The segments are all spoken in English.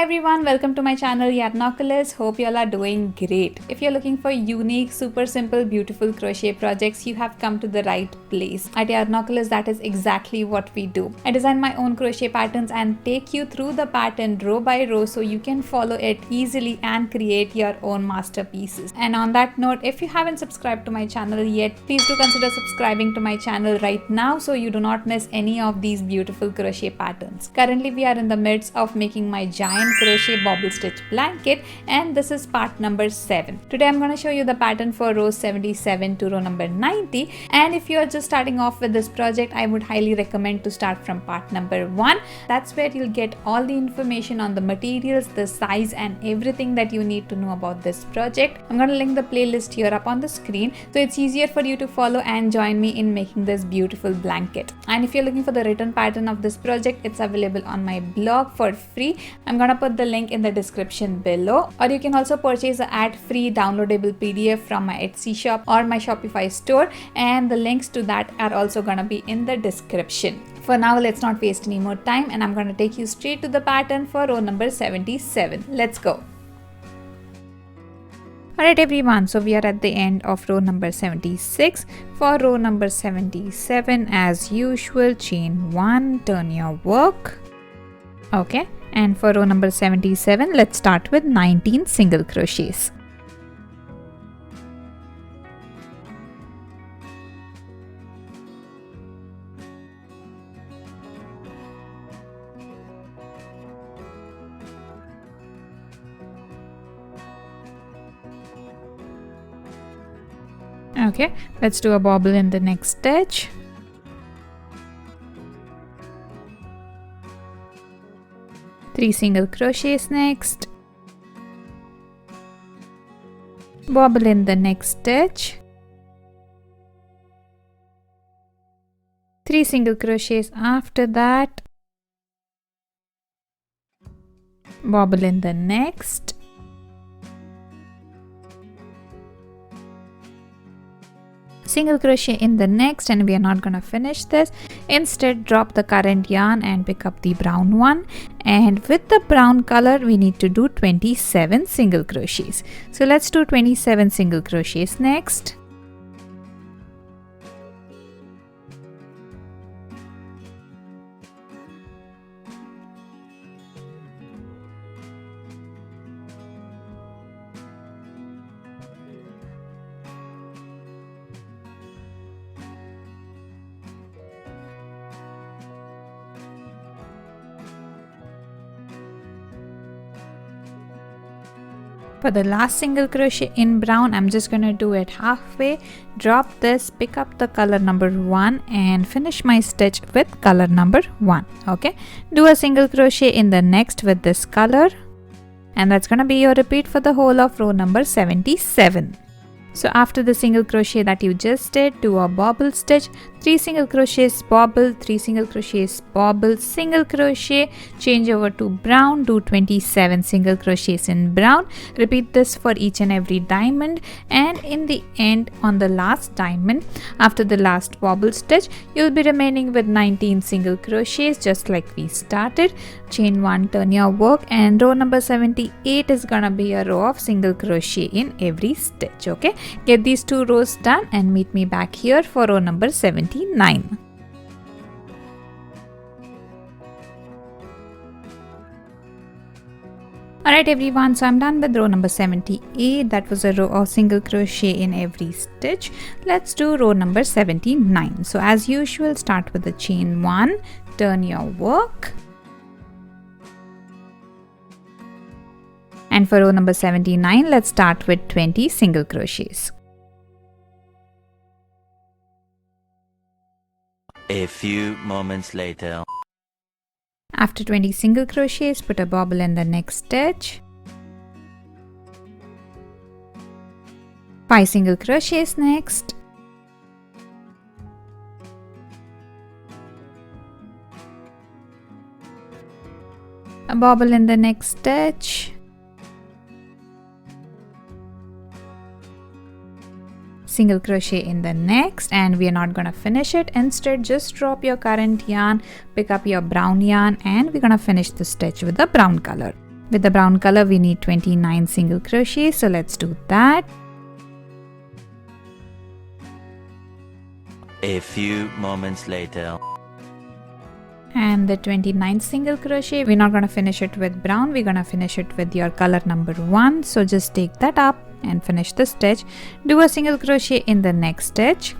everyone, welcome to my channel Yarnoculous. Hope you all are doing great. If you're looking for unique, super simple, beautiful crochet projects, you have come to the right place. At Yarnoculous, that is exactly what we do. I design my own crochet patterns and take you through the pattern row by row so you can follow it easily and create your own masterpieces. And on that note, if you haven't subscribed to my channel yet, please do consider subscribing to my channel right now so you do not miss any of these beautiful crochet patterns. Currently, we are in the midst of making my giant crochet bobble stitch blanket, and this is part number 7. Today I'm going to show you the pattern for row 77 to row number 90, and if you are just starting off with this project, I would highly recommend to start from part number 1. That's where you'll get all the information on the materials, the size and everything that you need to know about this project. I'm going to link the playlist here up on the screen so it's easier for you to follow and join me in making this beautiful blanket. And if you're looking for the written pattern of this project, it's available on my blog for free. I'm gonna put the link in the description below, or you can also purchase the ad-free downloadable PDF from my Etsy shop or my Shopify store, and the links to that are also gonna be in the description. For now, let's not waste any more time, and I'm gonna take you straight to the pattern for row number 77. Let's go. Alright everyone, so we are at the end of row number 76. For row number 77, as usual, chain 1, turn your work. Okay, and for row number 77, let's start with 19 single crochets. Okay, let's do a bobble in the next stitch. Three single crochets next. Bobble in the next stitch. 3 single crochets after that. Bobble in the next. Single crochet in the next, and we are not gonna finish this. Instead, drop the current yarn and pick up the brown one, and with the brown color we need to do 27 single crochets. So let's do 27 single crochets next. For the last single crochet in brown, I'm just gonna do it halfway, drop this, pick up the color number 1 and finish my stitch with color number 1. Okay, do a single crochet in the next with this color, and that's gonna be your repeat for the whole of row number 77. So after the single crochet that you just did, do a bobble stitch, 3 single crochets, bobble, 3 single crochets, bobble, single crochet, change over to brown, do 27 single crochets in brown. Repeat this for each and every diamond, and in the end, on the last diamond, after the last bobble stitch, you'll be remaining with 19 single crochets just like we started. Chain 1, turn your work, and row number 78 is gonna be a row of single crochet in every stitch. Okay, get these 2 rows done and meet me back here for row number 79. Alright everyone, so I'm done with row number 78. That was a row of single crochet in every stitch. Let's do row number 79. So as usual, start with the chain 1, turn your work. And for row number 79, let's start with 20 single crochets. A few moments later. After 20 single crochets, put a bobble in the next stitch. 5 single crochets next. A bobble in the next stitch. single crochet in the next, and we are not gonna finish it. Instead, just drop your current yarn, pick up your brown yarn, and we're gonna finish the stitch with the brown color. With the brown color we need 29 single crochets, so let's do that. A few moments later. And the 29th single crochet, we're not going to finish it with brown, we're going to finish it with your color number 1. So just take that up and finish the stitch. Do a single crochet in the next stitch.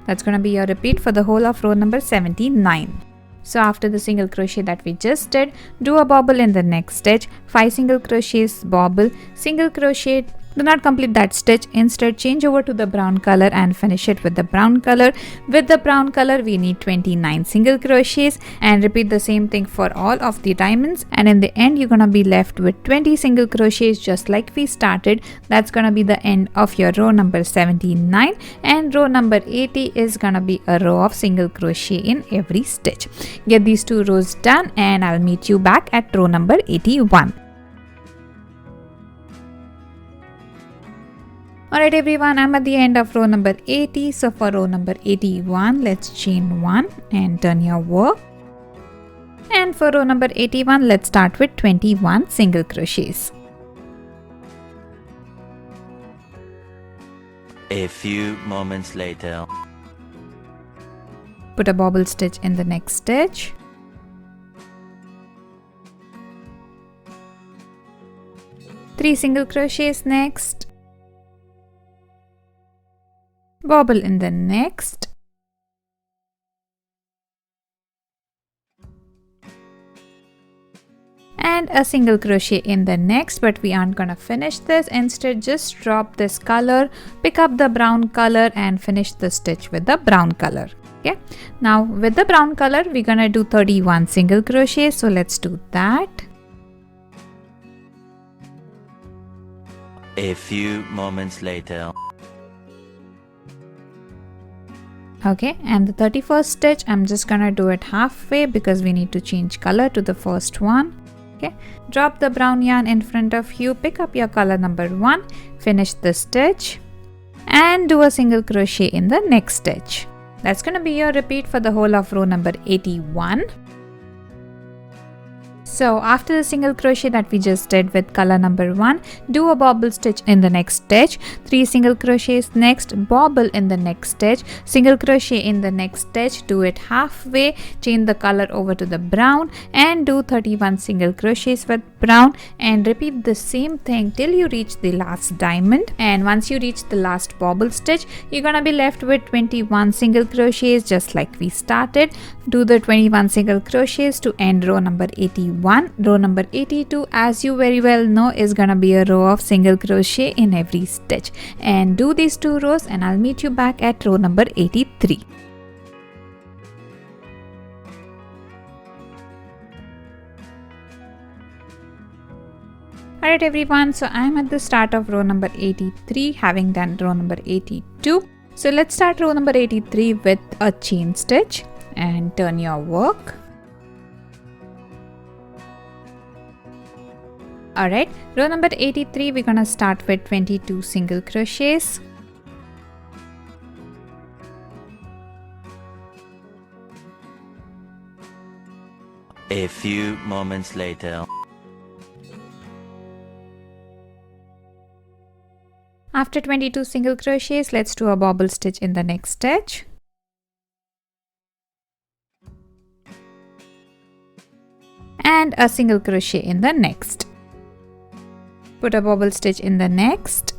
That's going to be your repeat for the whole of row number 79. So after the single crochet that we just did, do a bobble in the next stitch, 5 single crochets, bobble, single crochet. Do not complete that stitch, instead change over to the brown color and finish it with the brown color. With the brown color we need 29 single crochets, and repeat the same thing for all of the diamonds, and in the end you're gonna be left with 20 single crochets just like we started. That's gonna be the end of your row number 79, and row number 80 is gonna be a row of single crochet in every stitch. Get these 2 rows done and I'll meet you back at row number 81. Alright everyone, I'm at the end of row number 80. So for row number 81, let's chain 1 and turn your work. And for row number 81, let's start with 21 single crochets. A few moments later. Put a bobble stitch in the next stitch. Three single crochets next. Bobble in the next. And a single crochet in the next, but we aren't gonna finish this. Instead, just drop this color, pick up the brown color and finish the stitch with the brown color. Okay, now with the brown color we're gonna do 31 single crochets, so let's do that. A few moments later. Okay, and the 31st stitch I'm just gonna do it halfway because we need to change color to the first one. Okay, drop the brown yarn in front of you, pick up your color number 1, finish the stitch and do a single crochet in the next stitch. That's gonna be your repeat for the whole of row number 81. So after the single crochet that we just did with color number 1, do a bobble stitch in the next stitch, 3 single crochets next, bobble in the next stitch, single crochet in the next stitch, do it halfway, change the color over to the brown and do 31 single crochets with brown, and repeat the same thing till you reach the last diamond. And once you reach the last bobble stitch, you're gonna be left with 21 single crochets just like we started. Do the 21 single crochets to end row number 81. Row number 82, as you very well know, is gonna be a row of single crochet in every stitch. And do these 2 rows and I'll meet you back at row number 83. Alright everyone, so I'm at the start of row number 83, having done row number 82. So let's start row number 83 with a chain stitch and turn your work. Alright, row number 83 we're gonna start with 22 single crochets. A few moments later. After 22 single crochets, let's do a bobble stitch in the next stitch. And a single crochet in the next. Put a bobble stitch in the next.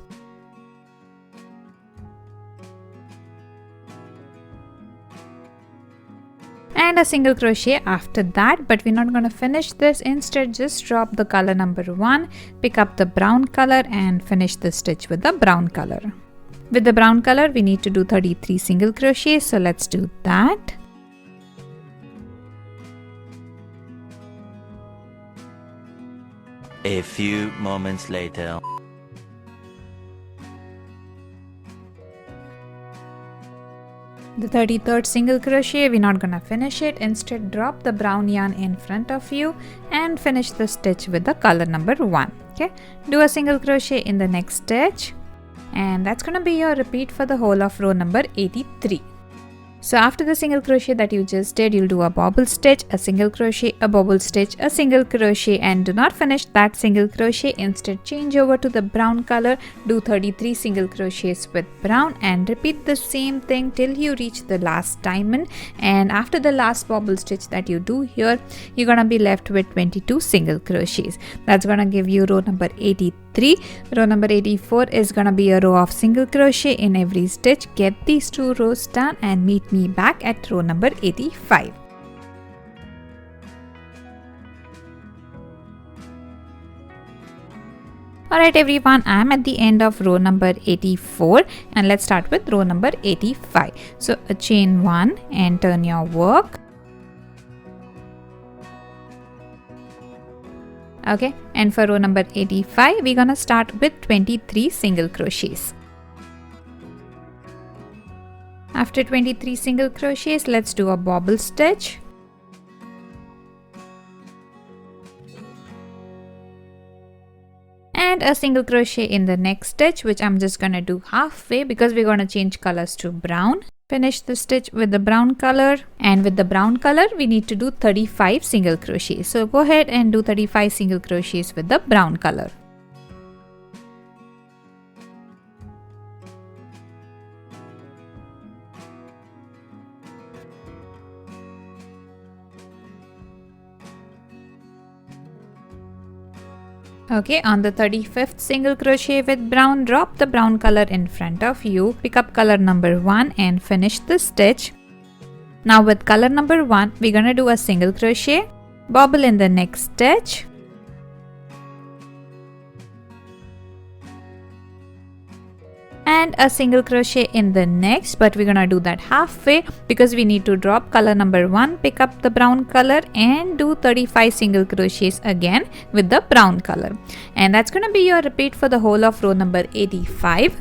And a single crochet after that, but we're not going to finish this. Instead, just drop the color number 1, pick up the brown color and finish the stitch with the brown color. With the brown color, we need to do 33 single crochets, so let's do that. A few moments later. The 33rd single crochet, we're not gonna finish it. Instead, drop the brown yarn in front of you and finish the stitch with the color number 1. Okay, do a single crochet in the next stitch, and that's gonna be your repeat for the whole of row number 83. So after the single crochet that you just did, you'll do a bobble stitch, a single crochet, a bobble stitch, a single crochet, and do not finish that single crochet. Instead, change over to the brown color, do 33 single crochets with brown, and repeat the same thing till you reach the last diamond. And after the last bobble stitch that you do here, you're gonna be left with 22 single crochets. That's gonna give you row number 83. Row number 84 is gonna be a row of single crochet in every stitch. Get these 2 rows done and meet me back at row number 85. Alright everyone, I am at the end of row number 84 and let's start with row number 85. So a chain 1 and turn your work. Okay, and for row number 85 we're gonna start with 23 single crochets. After 23 single crochets, let's do a bobble stitch. And a single crochet in the next stitch, which I'm just gonna do halfway because we're gonna change colors to brown. Finish the stitch with the brown color, and with the brown color we need to do 35 single crochets. So go ahead and do 35 single crochets with the brown color. Okay, on the 35th single crochet with brown, drop the brown color in front of you, pick up color number 1 and finish the stitch. Now with color number 1, we're gonna do a single crochet, bobble in the next stitch, and a single crochet in the next, but we're gonna do that halfway because we need to drop color number 1, pick up the brown color and do 35 single crochets again with the brown color. And that's gonna be your repeat for the whole of row number 85.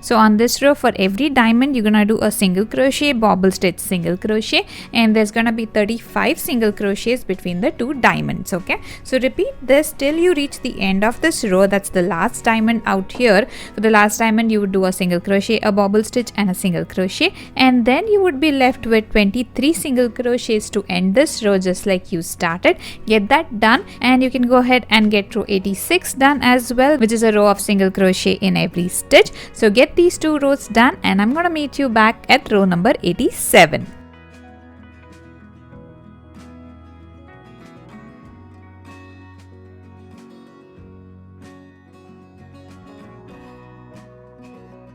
So on this row, for every diamond you're gonna do a single crochet, bobble stitch, single crochet, and there's gonna be 35 single crochets between the 2 diamonds. Okay, so repeat this till you reach the end of this row. That's the last diamond out here. For the last diamond you would do a single crochet, a bobble stitch and a single crochet, and then you would be left with 23 single crochets to end this row, just like you started. Get that done and you can go ahead and get row 86 done as well, which is a row of single crochet in every stitch. So get these 2 rows done and I'm gonna meet you back at row number 87.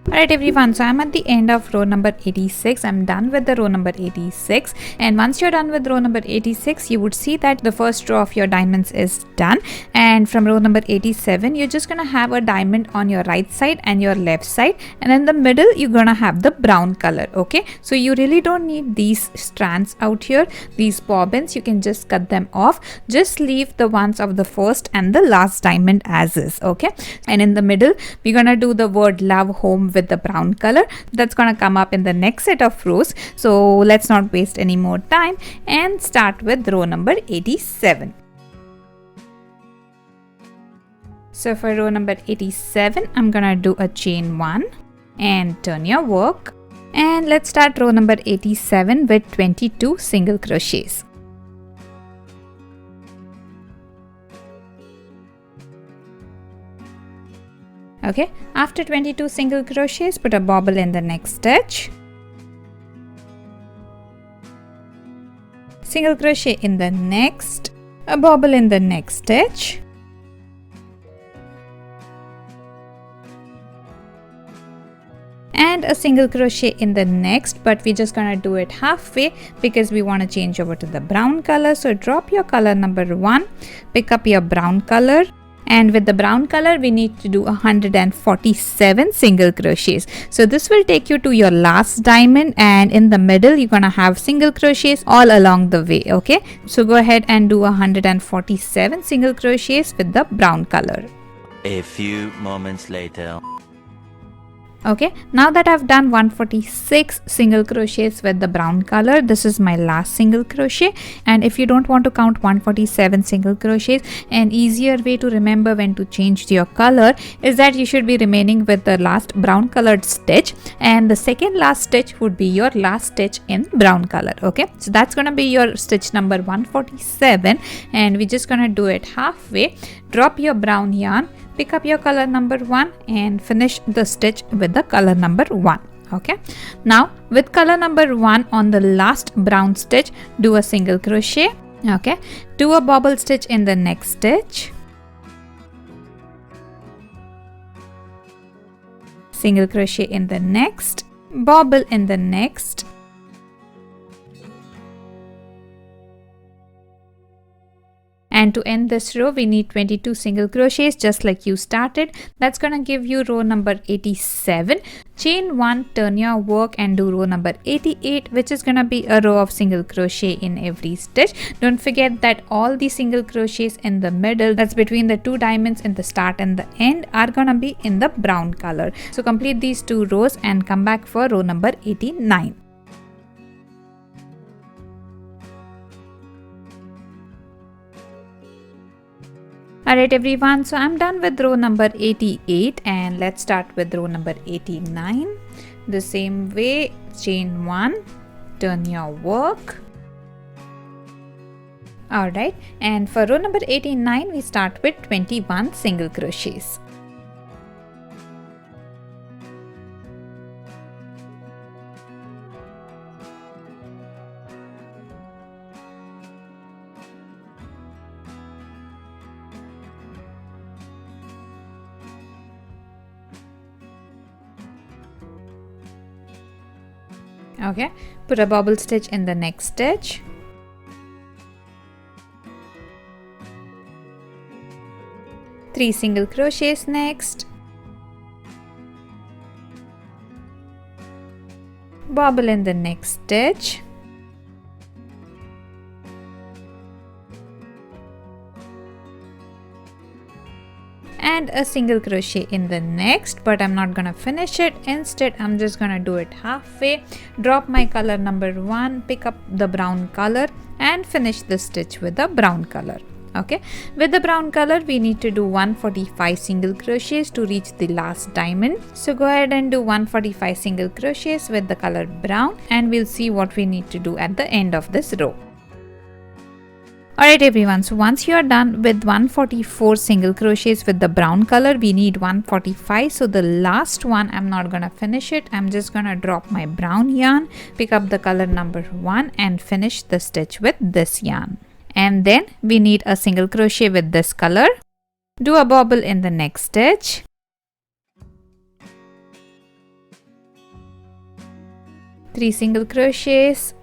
Alright everyone, so I'm at the end of row number 86. I'm done with the row number 86, and once you're done with row number 86, you would see that the first row of your diamonds is done, and from row number 87 you're just gonna have a diamond on your right side and your left side, and in the middle you're gonna have the brown color. Okay, so you really don't need these strands out here, these bobbins, you can just cut them off. Just leave the ones of the first and the last diamond as is. Okay, and in the middle we're gonna do the word love home with the brown color. That's gonna come up in the next set of rows. So let's not waste any more time and start with row number 87. So for row number 87, I'm gonna do a chain 1 and turn your work, and let's start row number 87 with 22 single crochets. Okay, after 22 single crochets, put a bobble in the next stitch, single crochet in the next, a bobble in the next stitch, and a single crochet in the next, but we're just gonna do it halfway because we want to change over to the brown color. So drop your color number 1, pick up your brown color, and with the brown color we need to do 147 single crochets. So this will take you to your last diamond, and in the middle you're gonna have single crochets all along the way. Okay, so go ahead and do 147 single crochets with the brown color. A few moments later. Okay, now that I've done 146 single crochets with the brown color, this is my last single crochet. And if you don't want to count 147 single crochets, an easier way to remember when to change your color is that you should be remaining with the last brown colored stitch, and the second last stitch would be your last stitch in brown color. Okay, so that's gonna be your stitch number 147, and we're just gonna do it halfway. Drop your brown yarn, pick up your color number 1 and finish the stitch with the color number 1. Okay, now with color number 1 on the last brown stitch, do a single crochet. Okay, do a bobble stitch in the next stitch, single crochet in the next, bobble in the next, and to end this row we need 22 single crochets just like you started. That's gonna give you row number 87. Chain 1, turn your work and do row number 88, which is gonna be a row of single crochet in every stitch. Don't forget that all the single crochets in the middle, that's between the two diamonds in the start and the end, are gonna be in the brown color. So complete these 2 rows and come back for row number 89. Alright everyone, so I'm done with row number 88 and let's start with row number 89. The same way, chain 1, turn your work. Alright, and for row number 89 we start with 21 single crochets. Okay, put a bobble stitch in the next stitch, three single crochets next, bobble in the next stitch, and a single crochet in the next, but I'm not gonna finish it. Instead I'm just gonna do it halfway. Drop my color number 1, pick up the brown color and finish the stitch with the brown color. Okay, with the brown color we need to do 145 single crochets to reach the last diamond. So go ahead and do 145 single crochets with the color brown and we'll see what we need to do at the end of this row. Alright everyone, so once you are done with 144 single crochets with the brown color, we need 145. So the last one, I'm not gonna finish it. I'm just gonna drop my brown yarn, pick up the color number 1 and finish the stitch with this yarn. And then we need a single crochet with this color. Do a bobble in the next stitch. Three single crochets.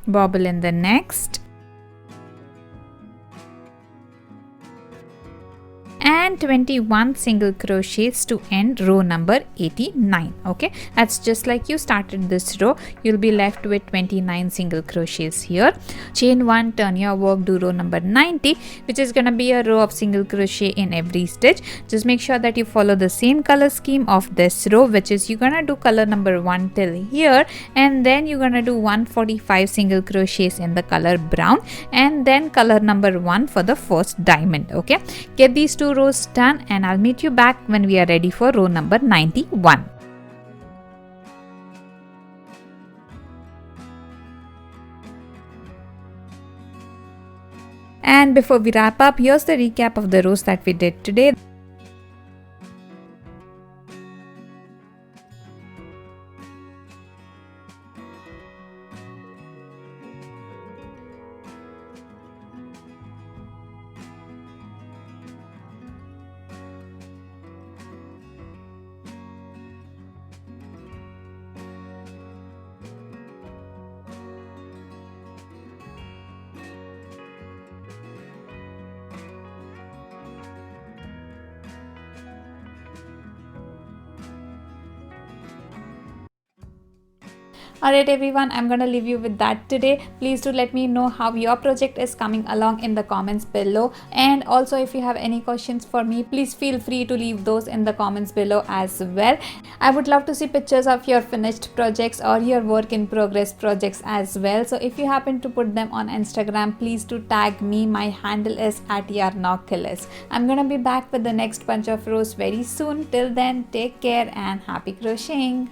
Bobble in the next, and 21 single crochets to end row number 89. Okay, that's just like you started this row. You'll be left with 29 single crochets here. Chain 1, turn your work, do row number 90, which is gonna be a row of single crochet in every stitch. Just make sure that you follow the same color scheme of this row, which is you're gonna do color number 1 till here, and then you're gonna do 145 single crochets in the color brown, and then color number 1 for the first diamond. Okay, get these 2 rows done and I'll meet you back when we are ready for row number 91. And before we wrap up, here's the recap of the rows that we did today. Alright everyone, I'm gonna leave you with that today. Please do let me know how your project is coming along in the comments below, and also if you have any questions for me, please feel free to leave those in the comments below as well. I would love to see pictures of your finished projects or your work in progress projects as well. So if you happen to put them on Instagram, please do tag me. My handle is @Yarnoculous. I'm gonna be back with the next bunch of rows very soon. Till then, take care and happy crocheting.